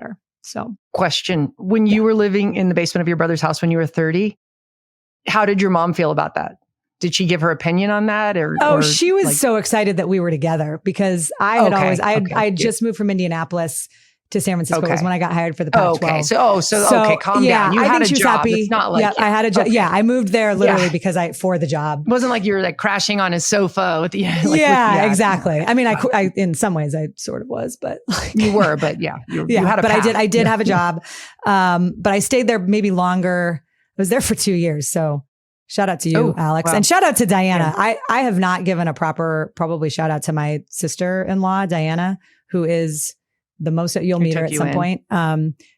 S1: her. So
S2: question, when you were living in the basement of your brother's house when you were 30, how did your mom feel about that? Did she give her opinion on that?
S1: She was so excited that we were together because I had just moved from Indianapolis to San Francisco. It was when I got hired for the Pac-12.
S2: Okay, calm down. You had a job.
S1: Happy.
S2: It's not like
S1: I had a job. Yeah, I moved there literally for the job.
S2: It wasn't like you were like crashing on his sofa with the
S1: exactly. I mean, I in some ways I sort of was, but
S2: you were, but you had a path.
S1: I did have a job. But I stayed there maybe longer. I was there for 2 years. So shout out to you, Alex. Wow. And shout out to Diana. Yeah. I have not given a proper, probably shout out to my sister-in-law, Diana, who is the most, you'll meet her at some point.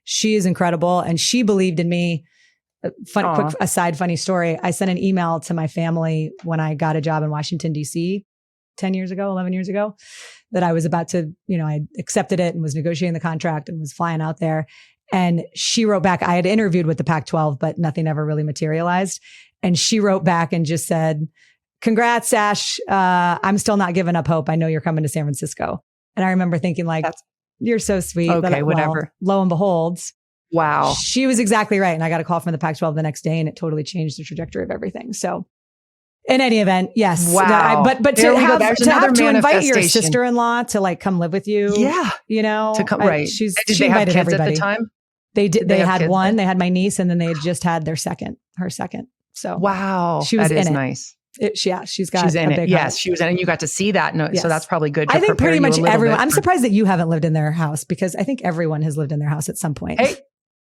S1: She is incredible. And she believed in me. Quick aside, funny story. I sent an email to my family when I got a job in Washington, DC, 11 years ago, that I was about to, I accepted it and was negotiating the contract and was flying out there. And she wrote back, I had interviewed with the Pac-12, but nothing ever really materialized. And she wrote back and just said, congrats, Ash. I'm still not giving up hope. I know you're coming to San Francisco. And I remember thinking like, You're so sweet.
S2: Okay, whatever.
S1: Lo and behold,
S2: wow.
S1: she was exactly right. And I got a call from the Pac-12 the next day and it totally changed the trajectory of everything. So in any event, yes.
S2: Wow.
S1: But
S2: There
S1: to
S2: we go.
S1: have
S2: There's
S1: to
S2: another
S1: invite your
S2: manifestation.
S1: sister-in-law to like come live with you.
S2: Yeah.
S1: You know,
S2: To come, right.
S1: She
S2: Did they have
S1: invited
S2: kids
S1: everybody.
S2: at the time?
S1: They did. They
S2: have
S1: had
S2: kids
S1: one.
S2: then?
S1: They had my niece, and then they had just had her second. So
S2: Wow.
S1: she was
S2: that is
S1: in it.
S2: nice.
S1: She's got
S2: She's in
S1: a
S2: it.
S1: big
S2: Yes,
S1: heart.
S2: she was in it. And you got to see that. No,
S1: Yes.
S2: So that's probably good. To
S1: I think
S2: prepare
S1: pretty
S2: you
S1: much
S2: a little
S1: everyone.
S2: bit
S1: I'm
S2: for-
S1: surprised that you haven't lived in their house because I think everyone has lived in their house at some point.
S2: Hey,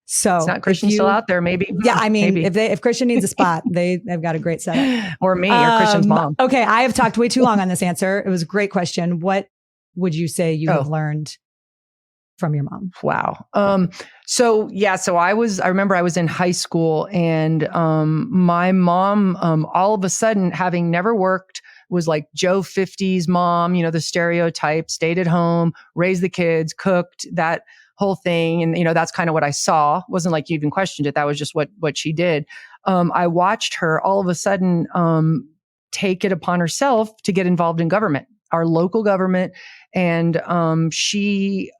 S1: so
S2: it's not Christian still out there? Maybe.
S1: Yeah, I mean,
S2: maybe.
S1: if Christian needs a spot, they've got a great setup.
S2: Or me, or Christian's mom.
S1: Okay, I have talked way too long on this answer. It was a great question. What would you say you have learned from your mom?
S2: Wow. So I remember I was in high school and my mom, all of a sudden, having never worked, was like Joe 50's mom, the stereotype, stayed at home, raised the kids, cooked, that whole thing. And, that's kind of what I saw. It wasn't like you even questioned it. That was just what she did. I watched her all of a sudden take it upon herself to get involved in government, our local government. And she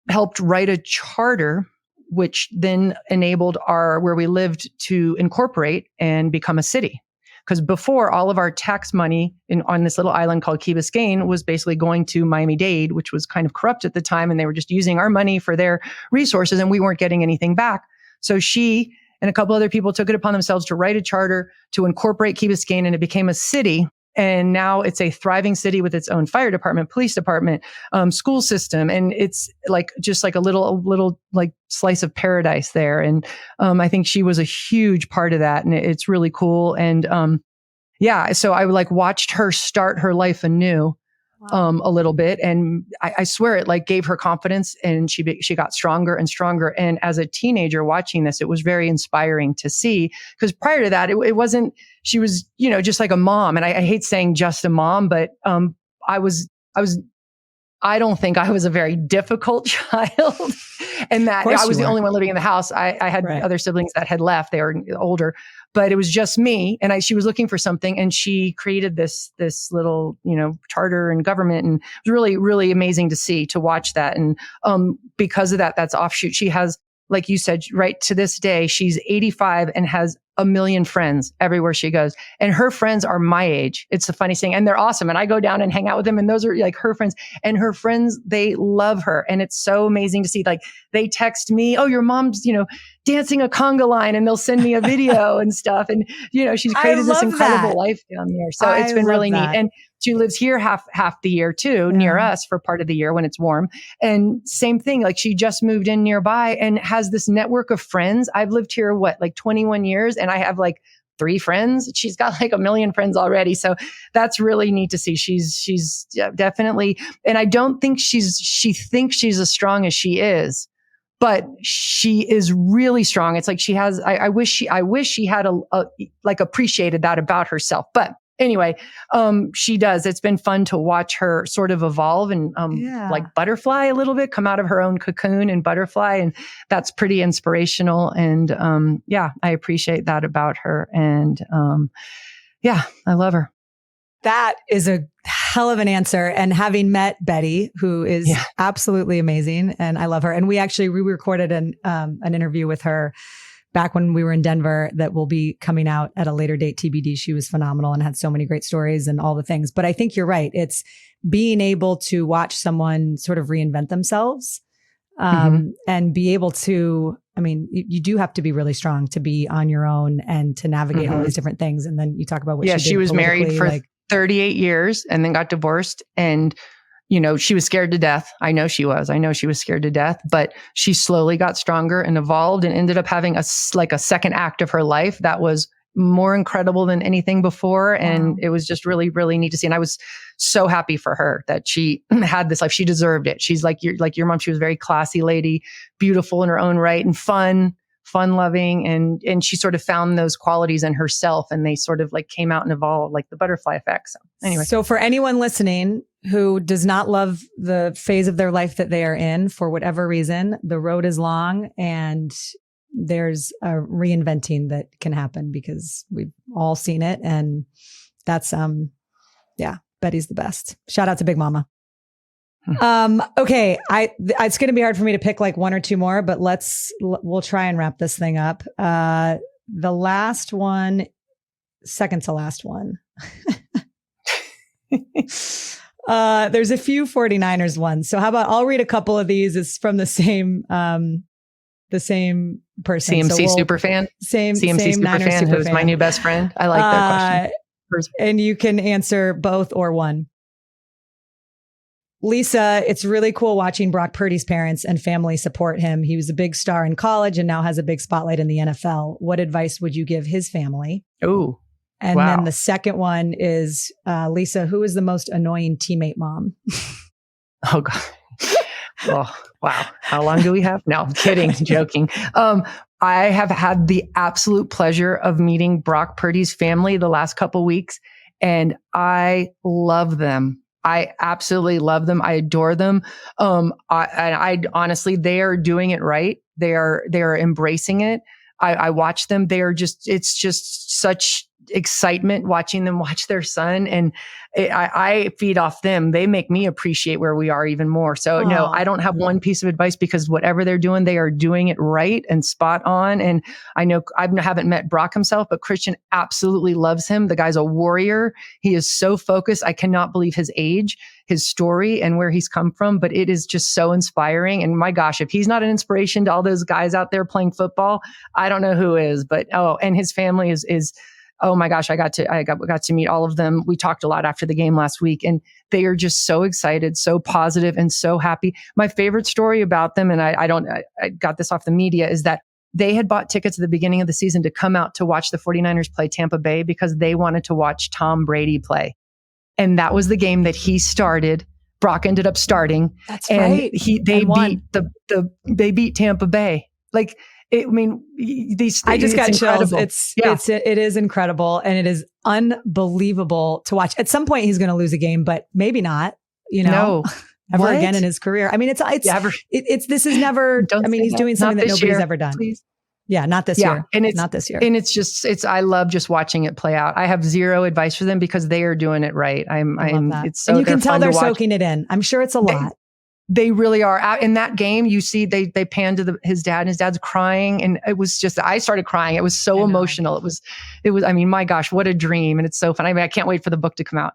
S2: helped write a charter, which then enabled where we lived to incorporate and become a city. Because before, all of our tax money on this little island called Key Biscayne was basically going to Miami-Dade, which was kind of corrupt at the time, and they were just using our money for their resources, and we weren't getting anything back. So she and a couple other people took it upon themselves to write a charter to incorporate Key Biscayne, and it became a city. And now it's a thriving city with its own fire department, police department, school system. And it's just like a little like slice of paradise there. And I think she was a huge part of that. And it's really cool. And so I watched her start her life anew. A little bit. And I swear it gave her confidence and she got stronger and stronger. And as a teenager watching this, it was very inspiring to see, because prior to that, it wasn't, she was, just like a mom. And I hate saying just a mom, but I don't think I was a very difficult child and that I was the only one living in the house. I had other siblings that had left. They were older, but it was just me. And she was looking for something and she created this little, charter and government. And it was really, really amazing to watch that. And because of that, that's offshoot. She has, like you said, right to this day, she's 85 and has 1 million friends everywhere she goes. And her friends are my age. It's the funniest thing. And they're awesome. And I go down and hang out with them. And those are like her friends. And her friends, they love her. And it's so amazing to see. They text me, oh, your mom's, dancing a conga line, and they'll send me a video and stuff. And, she's created this incredible life down there. So it's been really neat. And she lives here half the year too, near us for part of the year when it's warm. And same thing, she just moved in nearby and has this network of friends. I've lived here, 21 years, and I have 3 friends. She's got 1 million friends already. So that's really neat to see. She's definitely, and I don't think she thinks she's as strong as she is, but she is really strong. It's she has, I wish she had appreciated that about herself. But anyway, she does. It's been fun to watch her sort of evolve and like butterfly a little bit, come out of her own cocoon and butterfly. And that's pretty inspirational. And I appreciate that about her. And I love her.
S1: That is a hell of an answer. And having met Betty, who is absolutely amazing, and I love her. And we recorded an interview with her back when we were in Denver that will be coming out at a later date, TBD. She was phenomenal and had so many great stories and all the things. But I think you're right. It's being able to watch someone sort of reinvent themselves and be able to, you do have to be really strong to be on your own and to navigate all these different things. And then you talk about what she did.
S2: She was married for 38 years and then got divorced. And she was scared to death. I know she was scared to death, but she slowly got stronger and evolved and ended up having a second act of her life that was more incredible than anything before. And it was just really, really neat to see. And I was so happy for her that she had this life. She deserved it. She's like your mom. She was a very classy lady, beautiful in her own right, and fun loving. And she sort of found those qualities in herself, and they sort of came out and evolved, like the butterfly effect. So anyway.
S1: So for anyone listening who does not love the phase of their life that they are in, for whatever reason, the road is long and there's a reinventing that can happen, because we've all seen it. And that's, Betty's the best. Shout out to Big Mama. Okay. It's going to be hard for me to pick like one or two more, but we'll try and wrap this thing up. The last one, second to last one. There's a few 49ers ones. So how about I'll read a couple of these. It's from the same person.
S2: CMC superfan.
S1: CMC
S2: superfan, who's my new best friend. I like that question.
S1: And you can answer both or one. Lisa, it's really cool watching Brock Purdy's parents and family support him. He was a big star in college and now has a big spotlight in the NFL. What advice would you give his family?
S2: Oh,
S1: and then the second one is, Lisa, who is the most annoying teammate mom?
S2: Oh, God. Oh, wow. How long do we have? No, I'm kidding, joking. I have had the absolute pleasure of meeting Brock Purdy's family the last couple weeks, and I love them. I absolutely love them. I adore them. I honestly, they are doing it right. They are embracing it. I watch them. It's just such excitement watching them watch their son. And I feed off them. They make me appreciate where we are even more. So no, I don't have one piece of advice because whatever they're doing, they are doing it right and spot on. And I know I haven't met Brock himself, but Christian absolutely loves him. The guy's a warrior. He is so focused. I cannot believe his age, his story, and where he's come from, but it is just so inspiring. And my gosh, if he's not an inspiration to all those guys out there playing football, I don't know who is, but and his family is oh my gosh, I got to meet all of them. We talked a lot after the game last week, and they are just so excited, so positive, and so happy. My favorite story about them, and I got this off the media, is that they had bought tickets at the beginning of the season to come out to watch the 49ers play Tampa Bay because they wanted to watch Tom Brady play. And that was the game that he started. Brock ended up starting.
S1: That's
S2: and
S1: right.
S2: They beat Tampa Bay. Like, I just
S1: got chills.
S2: Incredible.
S1: It is incredible, and it is unbelievable to watch. At some point, he's going to lose a game, but maybe not.
S2: No.
S1: Ever again in his career. I mean, this is never. I mean, he's doing something that nobody's ever done. Please. Yeah, not this year.
S2: And it's
S1: not this year.
S2: And I love just watching it play out. I have zero advice for them because they are doing it right.
S1: I love that.
S2: It's so,
S1: and you can tell they're soaking it in. I'm sure it's a lot.
S2: They really are. Out in that game, you see they panned to his dad, and his dad's crying, and it was just, I started crying. It was so emotional. It was. I mean, my gosh, what a dream, and it's so fun. I mean, I can't wait for the book to come out.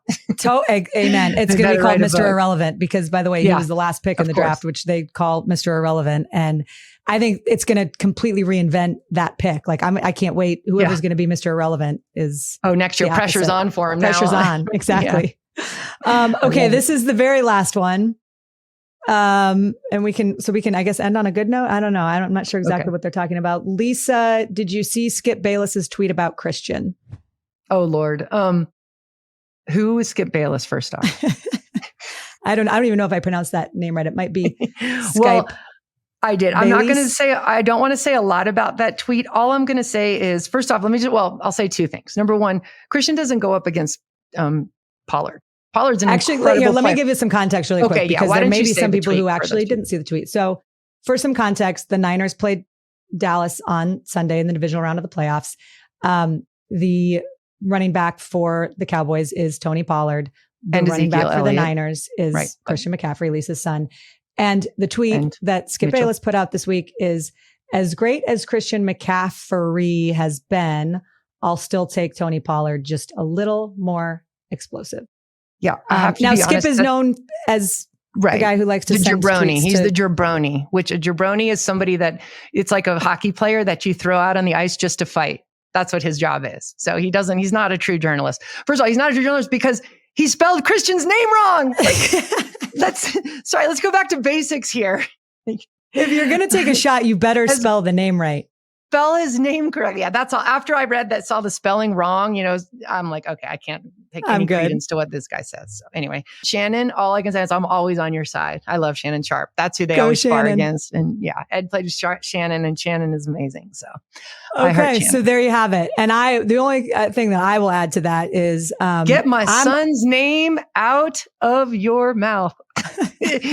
S1: Amen. It's going to be called Mr. Irrelevant because, by the way, he was the last pick in the draft, which they call Mr. Irrelevant, and I think it's going to completely reinvent that pick. Like I can't wait. Whoever's going to be Mr. Irrelevant is
S2: next year. Pressure's on for him.
S1: Pressure's on. Exactly. Okay, this is the very last one. And we can, I guess, end on a good note. I don't know. I'm not sure exactly what they're talking about. Lisa, did you see Skip Bayless's tweet about Christian?
S2: Oh Lord. Who is Skip Bayless first off?
S1: I don't even know if I pronounced that name right. It might be Skype.
S2: Well, I did. I'm not going to say, I don't want to say a lot about that tweet. All I'm going to say is, first off, I'll say two things. Number one, Christian doesn't go up against, Pollard. Pollard's an incredible
S1: let
S2: player.
S1: me give you some context really quick because there may be some people who actually didn't see the tweet. So for some context, the Niners played Dallas on Sunday in the divisional round of the playoffs. The running back for the Cowboys is Tony Pollard. The running back for the Niners is Christian McCaffrey, Lisa's son. And the tweet that Skip Bayless put out this week is, as great as Christian McCaffrey has been, I'll still take Tony Pollard, just a little more explosive.
S2: Yeah.
S1: Now Skip is known as the guy who likes to send
S2: jabroni. He's the jabroni, which a jabroni is somebody that it's like a hockey player that you throw out on the ice just to fight. That's what his job is. So he's not a true journalist. First of all, he's not a true journalist because he spelled Christian's name wrong. Let's go back to basics here.
S1: If you're going to take a shot, you better spell the name right.
S2: Spell his name correctly. Yeah, that's all. After I saw the spelling wrong, I'm like, okay, I can't take any credence to what this guy says. So anyway, Shannon, all I can say is I'm always on your side. I love Shannon Sharp. That's who they always spar against. And yeah, Ed played with Shannon, and Shannon is amazing. So
S1: okay, so there you have it. And the only thing that I will add to that is
S2: get my son's name out of your mouth.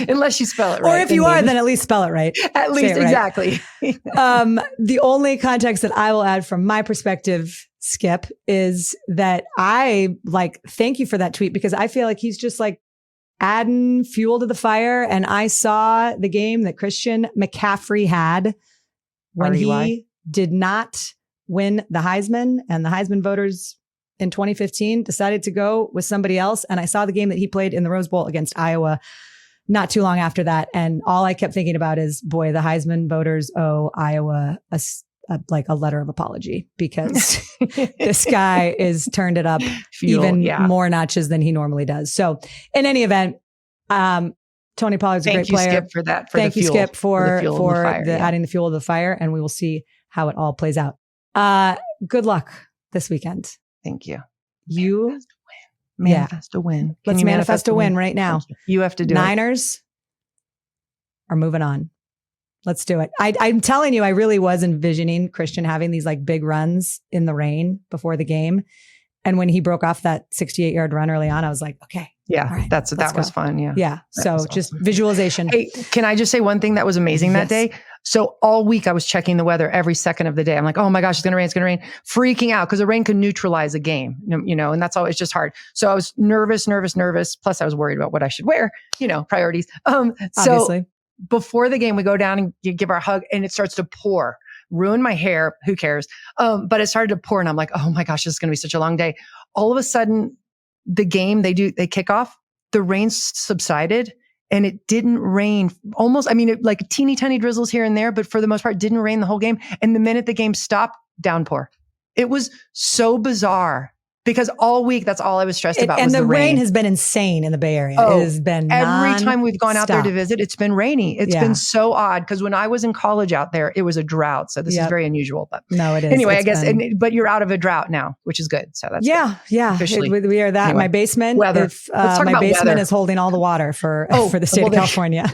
S2: Unless you spell it right.
S1: Or if you are, then at least spell it right.
S2: At least, exactly.
S1: The only context that I will add from my perspective, Skip, is that I thank you for that tweet because I feel like he's just adding fuel to the fire. And I saw the game that Christian McCaffrey had when he did not win the Heisman, and the Heisman voters in 2015 decided to go with somebody else. And I saw the game that he played in the Rose Bowl against Iowa not too long after that. And all I kept thinking about is, boy, the Heisman voters owe Iowa a letter of apology, because this guy is turned it up more notches than he normally does. So in any event, Tony Pollard's a great player.
S2: Thank you, Skip, for that.
S1: Thank you, Skip, for adding the fuel to the fire, and we will see how it all plays out. Good luck this weekend.
S2: Thank you.
S1: You
S2: manifest a win.
S1: Let's manifest a win right now.
S2: You have to do
S1: Niners are moving on. Let's do it. I'm telling you, I really was envisioning Christian having these like big runs in the rain before the game. And when he broke off that 68-yard run early on, I was like, okay.
S2: Yeah,
S1: right,
S2: that was fun. Yeah.
S1: Yeah. So just awesome. Visualization.
S2: Hey, can I just say one thing that was amazing that day? So all week I was checking the weather every second of the day. I'm like, oh my gosh, it's going to rain. It's going to rain. Freaking out because the rain can neutralize a game, and that's all. It's just hard. So I was nervous. Plus I was worried about what I should wear, priorities.
S1: Obviously.
S2: Before the game, we go down and you give our hug and it starts to pour. Ruin my hair. Who cares? But it started to pour and I'm like, oh my gosh, this is going to be such a long day. All of a sudden, the game, they kick off, the rain subsided and it didn't rain almost. I mean, like teeny tiny drizzles here and there, but for the most part, didn't rain the whole game. And the minute the game stopped, downpour. It was so bizarre. Because all week, that's all I was stressed about.
S1: And
S2: was
S1: the rain
S2: rain
S1: has been insane in the Bay Area. It has been
S2: every time we've gone out there to visit, it's been rainy. It's been so odd because when I was in college out there, it was a drought. So this is very unusual. But
S1: no, it is.
S2: Anyway, I guess. But you're out of a drought now, which is good. So that's good.
S1: We are that.
S2: Anyway,
S1: my basement.
S2: Weather.
S1: My basement is holding all the water for the state of California.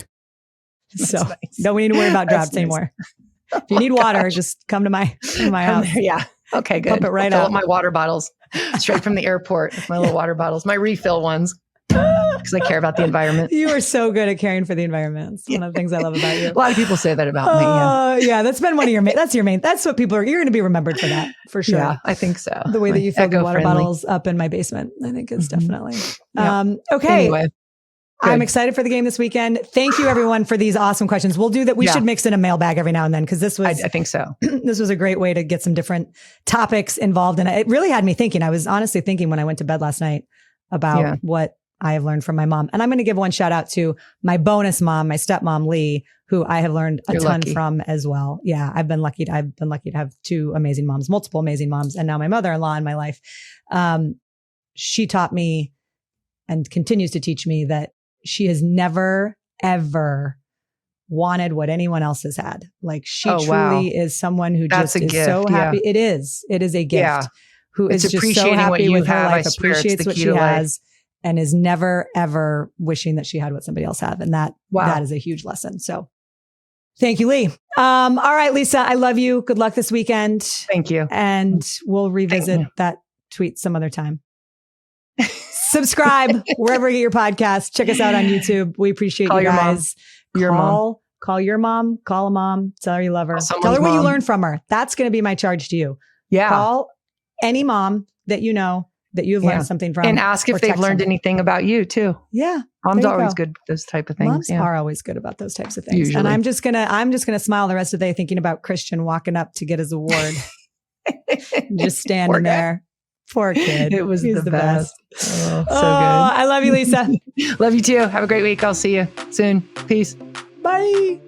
S1: So don't we need to worry about droughts anymore. If you need water, just come to my house.
S2: Yeah. Okay, good.
S1: Pump it right
S2: Fill
S1: up.
S2: up my water bottles straight from the airport with my little water bottles, my refill ones, because I care about the environment.
S1: You are so good at caring for the environment. It's one of the things I love about you.
S2: A lot of people say that about me.
S1: Yeah, that's been one of your that's what people are. You're going to be remembered for that, for sure.
S2: Yeah, I think so.
S1: The way that you fill the water bottles up in my basement, I think is definitely. Okay.
S2: Anyway.
S1: Good. I'm excited for the game this weekend. Thank you, everyone, for these awesome questions. We'll do that. We should mix in a mailbag every now and then because this was.
S2: I think so.
S1: This was a great way to get some different topics involved, and it really had me thinking. I was honestly thinking when I went to bed last night about what I have learned from my mom, and I'm going to give one shout out to my bonus mom, my stepmom Lee, who I have learned a ton from as well. Yeah, I've been lucky to have two amazing moms, multiple amazing moms, and now my mother-in-law in my life. She taught me and continues to teach me that she has never, ever wanted what anyone else has had. Like she truly is someone who just is so happy. It is a gift. Who is just so happy with her life, appreciates what she has, and is never, ever wishing that she had what somebody else had. And that is a huge lesson. So thank you, Lee. All right, Lisa, I love you. Good luck this weekend.
S2: Thank you.
S1: And we'll revisit that tweet some other time. Subscribe wherever you get your podcast. Check us out on YouTube. We appreciate you guys. Call your mom. Call a mom. Tell her you love her. Tell her what you learned from her. That's going to be my charge to you. Yeah. Call any mom that you know that you've learned something from.
S2: And ask if they've learned anything about you too.
S1: Yeah.
S2: Mom's always good with those type of things.
S1: Moms are always good about those types of things. Usually. And I'm just gonna smile the rest of the day thinking about Christian walking up to get his award. Just standing there. Poor kid.
S2: He's the best. Oh, so good.
S1: I love you, Lisa.
S2: Love you too. Have a great week. I'll see you soon. Peace.
S1: Bye.